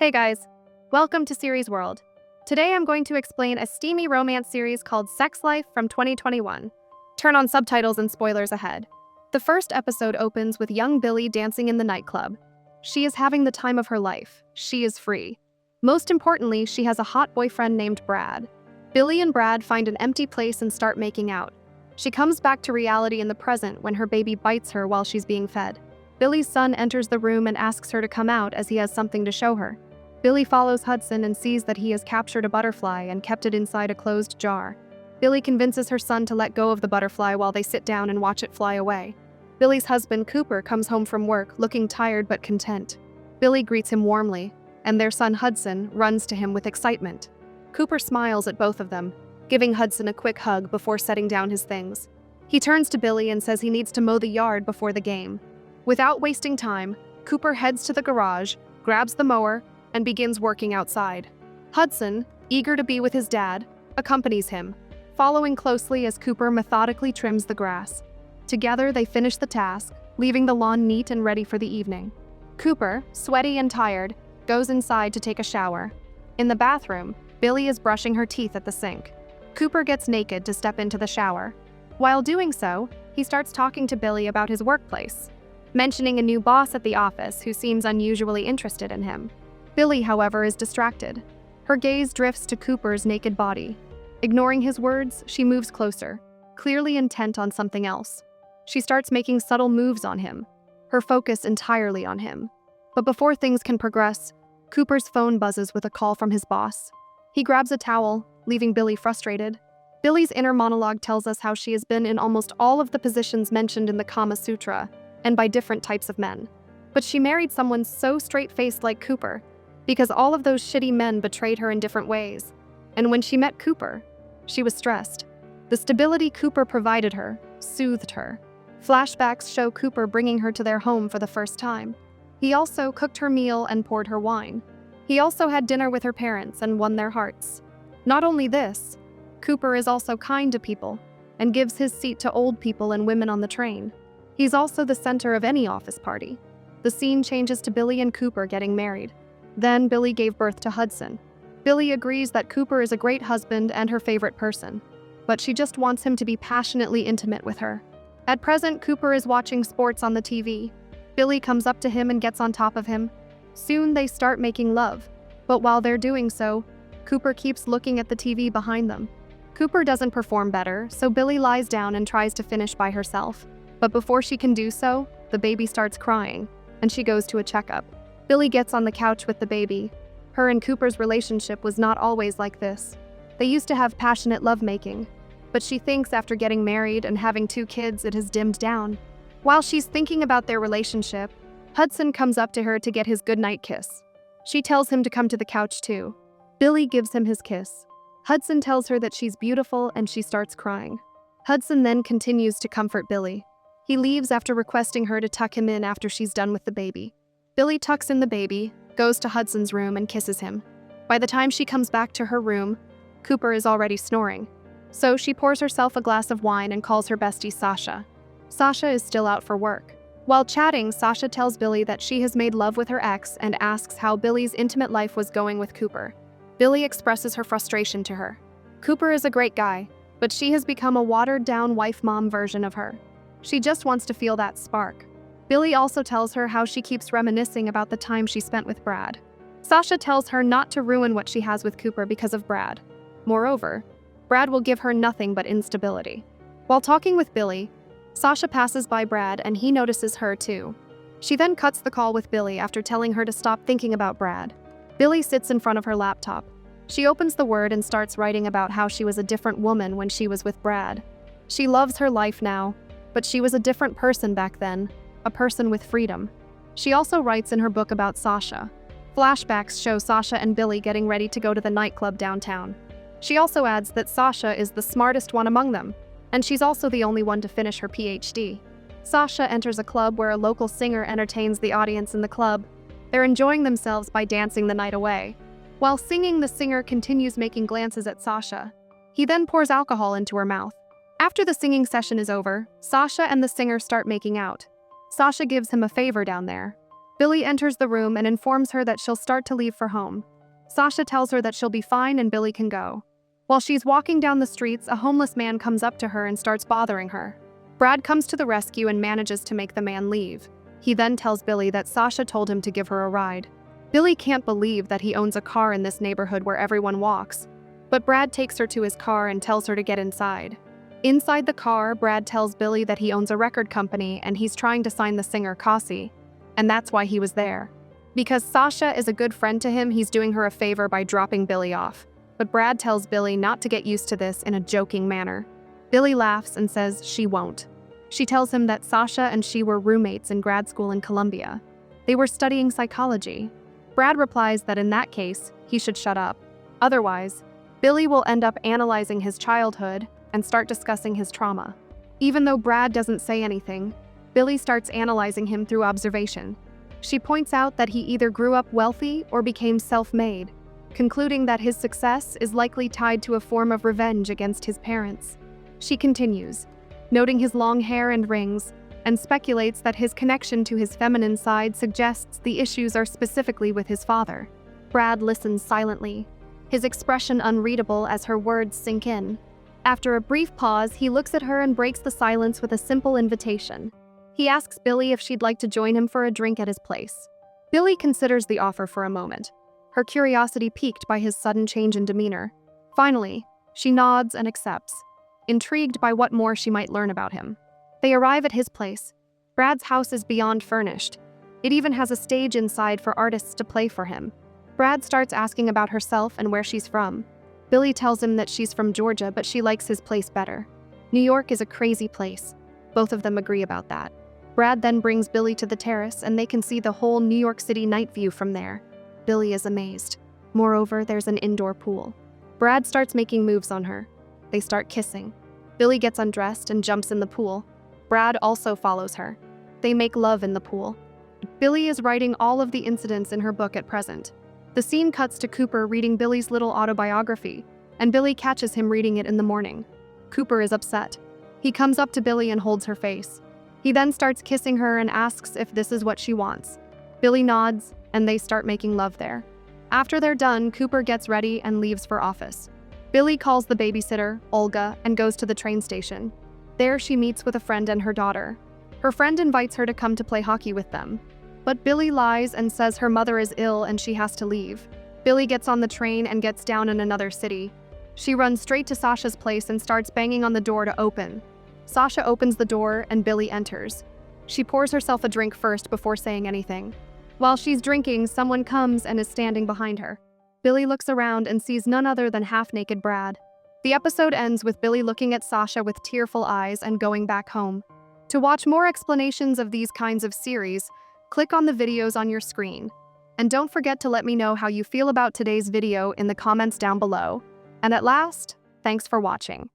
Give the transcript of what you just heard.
Hey guys, welcome to Series World. Today I'm going to explain a steamy romance series called Sex Life from 2021. Turn on subtitles and spoilers ahead. The first episode opens with young Billie dancing in the nightclub. She is having the time of her life. She is free. Most importantly, she has a hot boyfriend named Brad. Billie and Brad find an empty place and start making out. She comes back to reality in the present when her baby bites her while she's being fed. Billie's son enters the room and asks her to come out as he has something to show her. Billie follows Hudson and sees that he has captured a butterfly and kept it inside a closed jar. Billie convinces her son to let go of the butterfly while they sit down and watch it fly away. Billie's husband, Cooper, comes home from work looking tired but content. Billie greets him warmly, and their son, Hudson, runs to him with excitement. Cooper smiles at both of them, giving Hudson a quick hug before setting down his things. He turns to Billie and says he needs to mow the yard before the game. Without wasting time, Cooper heads to the garage, grabs the mower, and begins working outside. Hudson, eager to be with his dad, accompanies him, following closely as Cooper methodically trims the grass. Together, they finish the task, leaving the lawn neat and ready for the evening. Cooper, sweaty and tired, goes inside to take a shower. In the bathroom, Billie is brushing her teeth at the sink. Cooper gets naked to step into the shower. While doing so, he starts talking to Billie about his workplace, mentioning a new boss at the office who seems unusually interested in him. Billie, however, is distracted. Her gaze drifts to Cooper's naked body. Ignoring his words, she moves closer, clearly intent on something else. She starts making subtle moves on him, her focus entirely on him. But before things can progress, Cooper's phone buzzes with a call from his boss. He grabs a towel, leaving Billie frustrated. Billie's inner monologue tells us how she has been in almost all of the positions mentioned in the Kama Sutra, and by different types of men. But she married someone so straight-faced like Cooper, because all of those shitty men betrayed her in different ways. And when she met Cooper, she was stressed. The stability Cooper provided her soothed her. Flashbacks show Cooper bringing her to their home for the first time. He also cooked her meal and poured her wine. He also had dinner with her parents and won their hearts. Not only this, Cooper is also kind to people and gives his seat to old people and women on the train. He's also the center of any office party. The scene changes to Billie and Cooper getting married. Then Billie gave birth to Hudson. Billie agrees that Cooper is a great husband and her favorite person, but she just wants him to be passionately intimate with her. At present, Cooper is watching sports on the TV. Billie comes up to him and gets on top of him. Soon they start making love, but while they're doing so, Cooper keeps looking at the TV behind them. Cooper doesn't perform better, so Billie lies down and tries to finish by herself. But before she can do so, the baby starts crying, and she goes to a checkup. Billie gets on the couch with the baby. Her and Cooper's relationship was not always like this. They used to have passionate lovemaking, but she thinks after getting married and having 2 kids it has dimmed down. While she's thinking about their relationship, Hudson comes up to her to get his goodnight kiss. She tells him to come to the couch too. Billie gives him his kiss. Hudson tells her that she's beautiful and she starts crying. Hudson then continues to comfort Billie. He leaves after requesting her to tuck him in after she's done with the baby. Billie tucks in the baby, goes to Hudson's room and kisses him. By the time she comes back to her room, Cooper is already snoring. So she pours herself a glass of wine and calls her bestie Sasha. Sasha is still out for work. While chatting, Sasha tells Billie that she has made love with her ex and asks how Billie's intimate life was going with Cooper. Billie expresses her frustration to her. Cooper is a great guy, but she has become a watered-down wife-mom version of her. She just wants to feel that spark. Billie also tells her how she keeps reminiscing about the time she spent with Brad. Sasha tells her not to ruin what she has with Cooper because of Brad. Moreover, Brad will give her nothing but instability. While talking with Billie, Sasha passes by Brad and he notices her too. She then cuts the call with Billie after telling her to stop thinking about Brad. Billie sits in front of her laptop. She opens the Word and starts writing about how she was a different woman when she was with Brad. She loves her life now, but she was a different person back then. A person with freedom. She also writes in her book about Sasha. Flashbacks show Sasha and Billie getting ready to go to the nightclub downtown. She also adds that Sasha is the smartest one among them, and she's also the only one to finish her PhD. Sasha enters a club where a local singer entertains the audience in the club. They're enjoying themselves by dancing the night away. While singing, the singer continues making glances at Sasha. He then pours alcohol into her mouth. After the singing session is over, Sasha and the singer start making out. Sasha gives him a favor down there. Billie enters the room and informs her that she'll start to leave for home. Sasha tells her that she'll be fine and Billie can go. While she's walking down the streets, a homeless man comes up to her and starts bothering her. Brad comes to the rescue and manages to make the man leave. He then tells Billie that Sasha told him to give her a ride. Billie can't believe that he owns a car in this neighborhood where everyone walks. But Brad takes her to his car and tells her to get inside. Inside the car, Brad tells Billie that he owns a record company and he's trying to sign the singer Cassie. And that's why he was there. Because Sasha is a good friend to him, he's doing her a favor by dropping Billie off. But Brad tells Billie not to get used to this in a joking manner. Billie laughs and says she won't. She tells him that Sasha and she were roommates in grad school in Columbia. They were studying psychology. Brad replies that in that case, he should shut up. Otherwise, Billie will end up analyzing his childhood and start discussing his trauma. Even though Brad doesn't say anything, Billie starts analyzing him through observation. She points out that he either grew up wealthy or became self-made, concluding that his success is likely tied to a form of revenge against his parents. She continues, noting his long hair and rings, and speculates that his connection to his feminine side suggests the issues are specifically with his father. Brad listens silently, his expression unreadable as her words sink in. After a brief pause, he looks at her and breaks the silence with a simple invitation. He asks Billie if she'd like to join him for a drink at his place. Billie considers the offer for a moment, her curiosity piqued by his sudden change in demeanor. Finally, she nods and accepts, intrigued by what more she might learn about him. They arrive at his place. Brad's house is beyond furnished. It even has a stage inside for artists to play for him. Brad starts asking about herself and where she's from. Billie tells him that she's from Georgia, but she likes his place better. New York is a crazy place. Both of them agree about that. Brad then brings Billie to the terrace and they can see the whole New York City night view from there. Billie is amazed. Moreover, there's an indoor pool. Brad starts making moves on her. They start kissing. Billie gets undressed and jumps in the pool. Brad also follows her. They make love in the pool. Billie is writing all of the incidents in her book at present. The scene cuts to Cooper reading Billie's little autobiography, and Billie catches him reading it in the morning. Cooper is upset. He comes up to Billie and holds her face. He then starts kissing her and asks if this is what she wants. Billie nods, and they start making love there. After they're done, Cooper gets ready and leaves for office. Billie calls the babysitter, Olga, and goes to the train station. There she meets with a friend and her daughter. Her friend invites her to come to play hockey with them. But Billie lies and says her mother is ill and she has to leave. Billie gets on the train and gets down in another city. She runs straight to Sasha's place and starts banging on the door to open. Sasha opens the door and Billie enters. She pours herself a drink first before saying anything. While she's drinking, someone comes and is standing behind her. Billie looks around and sees none other than half-naked Brad. The episode ends with Billie looking at Sasha with tearful eyes and going back home. To watch more explanations of these kinds of series, click on the videos on your screen. And don't forget to let me know how you feel about today's video in the comments down below. And at last, thanks for watching.